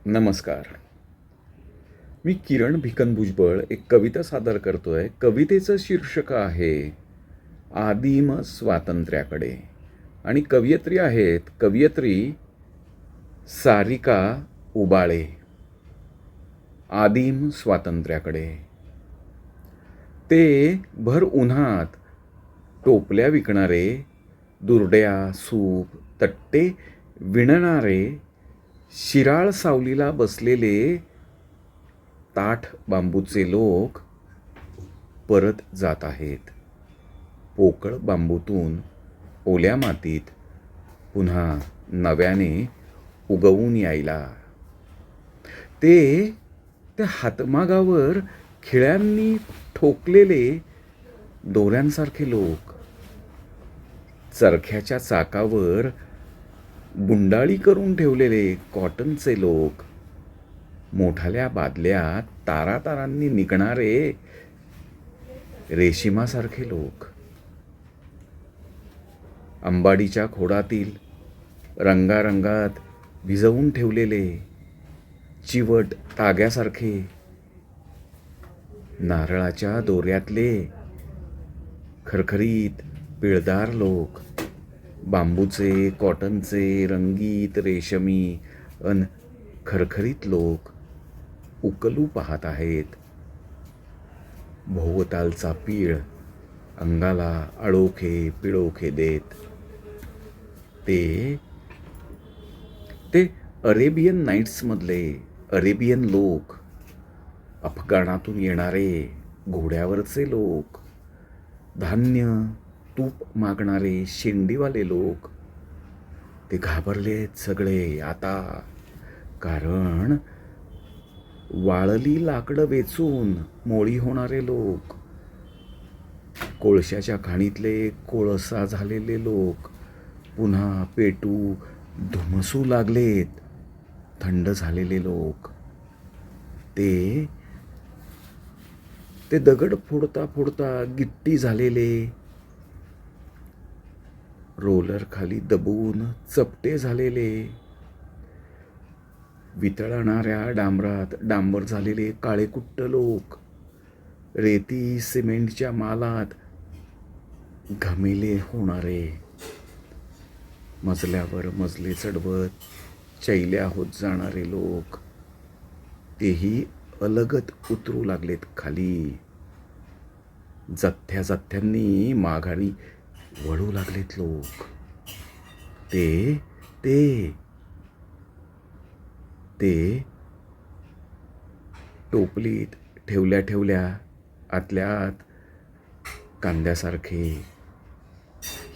नमस्कार. मी किरण भिकन भुजबळ एक कविता सादर करतोय. कवितेचं शीर्षक आहे आदिम स्वातंत्र्याकडे आणि कवयित्री आहेत कवयित्री सारिका उबाळे. आदिम स्वातंत्र्याकडे. ते भर उन्हात टोपल्या विकणारे, दुर्ड्या सूप तट्टे विणणारे, शिराळ सावलीला बसलेले ताठ बांबूचे लोक परत जात आहेत. पोकळ बांबूतून ओल्या मातीत पुन्हा नव्याने उगवून यायला. ते त्या हातमागावर खिळ्यांनी ठोकलेले दोऱ्यांसारखे लोक, चरख्याच्या चाकावर गुंडाळी करून ठेवलेले कॉटनचे लोक, मोठाल्या बादल्यात तारातारांनी निघणारे रेशिमासारखे लोक, अंबाडीच्या खोडातील रंगारंगात भिजवून ठेवलेले चिवट ताग्यासारखे, नारळाच्या दोऱ्यातले खरखरीत पिळदार लोक, बांबूचे कॉटनचे रंगीत रेशमी अन खरखरीत लोक उकलू पाहत आहेत. भोवतालचा पीळ अंगाला आळोखे पिळोखे देत. ते अरेबियन नाईट्समधले अरेबियन लोक, अफगाणातून येणारे घोड्यावरचे लोक, धान्य तूप मागणारे शेंडीवाले लोक. ते घाबरलेत सगळे आता, कारण वाळली लाकडं वेचून मोळी होणारे लोक, कोळशाच्या खाणीतले कोळसा झालेले लोक पुन्हा पेटू धुमसू लागलेत. थंड झालेले लोक. ते दगड फोडता फोडता गिट्टी झालेले, रोलर खाली दबून चपटे झालेले, वितळणाऱ्या डांबरात डांबर झालेले काळेकुट्ट लोक, रेती सिमेंटच्या मालात घमेले होणारे, मजल्यावर मजले चढवत चैल्या होत जाणारे लोक, तेही अलगत उतरू लागलेत खाली. जथ्या जथ्यांनी माघारी वळू लागलेत लोक. ते ते ते टोपलीत ठेवल्या ठेवल्या आतल्या आत कांद्यासारखे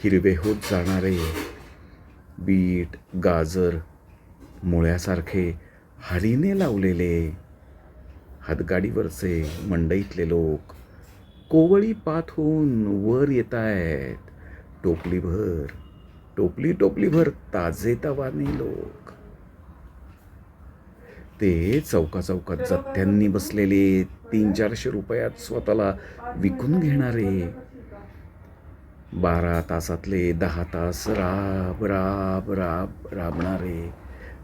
हिरवे होत जाणारे, बीट गाजर मुळ्यासारखे हारीने लावलेले, हातगाडीवरचे मंडईतले लोक कोवळी पात होऊन वर येतायत. टोपलीभर ताजे तवाने लोक. ते चौका चौकात जथ्यांनी बसलेले, 300-400 रुपयात स्वतःला विकून घेणारे, 12 तासातले 10 तास राब राब राब राबणारे,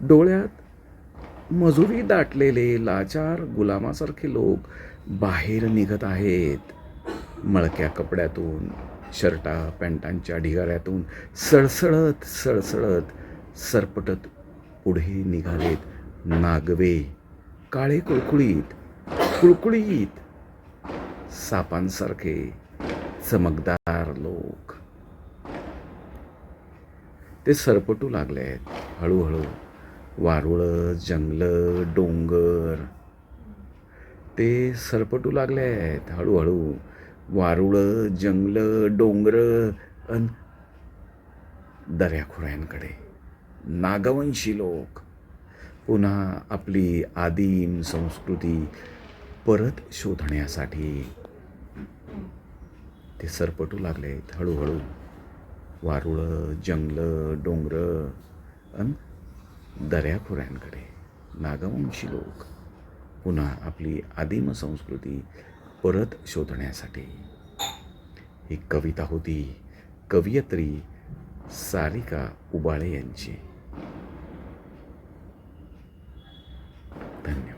डोळ्यात मजुरी दाटलेले लाचार गुलामासारखे लोक बाहेर निघत आहेत. मळक्या कपड्यातून, शर्टा पॅन्टांच्या ढिगाऱ्यातून सळसळत सळसळत सरपटत पुढे निघालेत नागवे, काळे कुळकुळीत सापांसारखे चमकदार लोक. ते सरपटू लागलेत हळूहळू. वारुळं जंगलं डोंगर. ते सरपटू लागलेत हळूहळू. वारुळं जंगलं डोंगर अन दऱ्याखोऱ्यांकडे. नागवंशी लोक पुन्हा आपली आदिम संस्कृती परत शोधण्यासाठी ते सरपटू लागलेत हळूहळू. वारुळं जंगलं डोंगर अन दऱ्याखोऱ्यांकडे. नागवंशी लोक पुन्हा आपली आदिम संस्कृती परत शोधण्यासाठी. ही कविता होती कवयित्री सारिका उबाळे यांची. धन्यवाद.